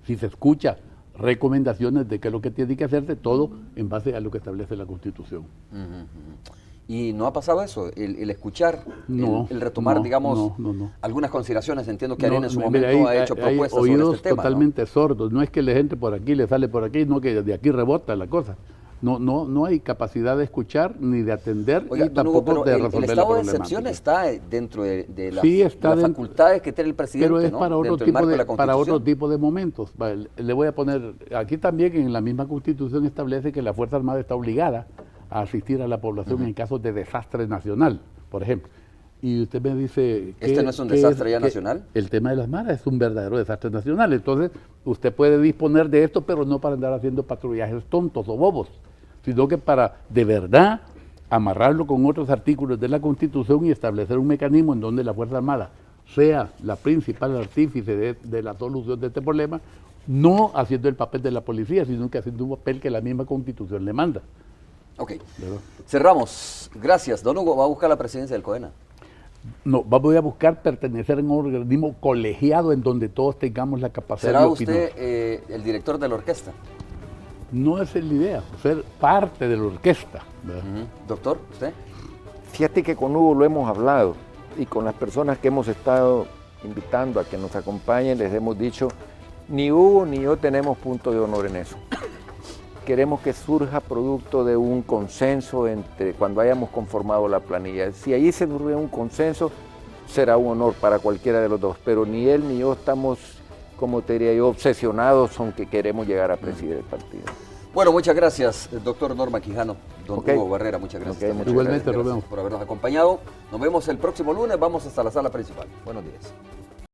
si se escucha recomendaciones de qué es lo que tiene que hacerse, todo en base a lo que establece la Constitución. ¿Y no ha pasado eso? El escuchar, No, el retomar, no, digamos, no. algunas consideraciones. Entiendo que Arena en su mira, momento ha hecho hay propuestas sobre oídos este tema. totalmente sordos. No es que le entre por aquí, le sale por aquí, no que de aquí rebota la cosa. No hay capacidad de escuchar ni de atender. Oiga, y don Hugo, tampoco de pero resolver el la estado de problemática. excepción está dentro de las, Sí, está las dentro, facultades que tiene el presidente, pero es ¿no? para otro, Dentro del marco de la para otro Constitución. tipo de momentos. Vale, le voy a poner, aquí también en la misma Constitución establece que la Fuerza Armada está obligada a asistir a la población en casos de desastre nacional, por ejemplo. Y usted me dice... ¿Este no es un desastre ya nacional? El tema de las maras es un verdadero desastre nacional. Entonces, usted puede disponer de esto, pero no para andar haciendo patrullajes tontos o bobos, sino que para, de verdad, amarrarlo con otros artículos de la Constitución y establecer un mecanismo en donde la Fuerza Armada sea la principal artífice de la solución de este problema, no haciendo el papel de la policía, sino que haciendo un papel que la misma Constitución le manda. Ok. ¿Verdad? Cerramos. Gracias. Don Hugo va a buscar la presidencia del COENA. No, voy a buscar pertenecer a un organismo colegiado en donde todos tengamos la capacidad ¿Será de opinar. usted el director de la orquesta? No es la idea, ser parte de la orquesta. ¿Verdad? Doctor, ¿usted? Fíjate que con Hugo lo hemos hablado y con las personas que hemos estado invitando a que nos acompañen les hemos dicho, ni Hugo ni yo tenemos punto de honor en eso. Queremos que surja producto de un consenso entre cuando hayamos conformado la planilla. Si ahí se surge un consenso, será un honor para cualquiera de los dos, pero ni él ni yo estamos, como te diría yo, obsesionados con que queremos llegar a presidir el partido. Bueno, muchas gracias, doctor Norma Quijano. Don Ok. Hugo Barrera, muchas gracias. Ok, Muchas igualmente, gracias nos vemos. por habernos acompañado. Nos vemos el próximo lunes, vamos hasta la sala principal. Buenos días.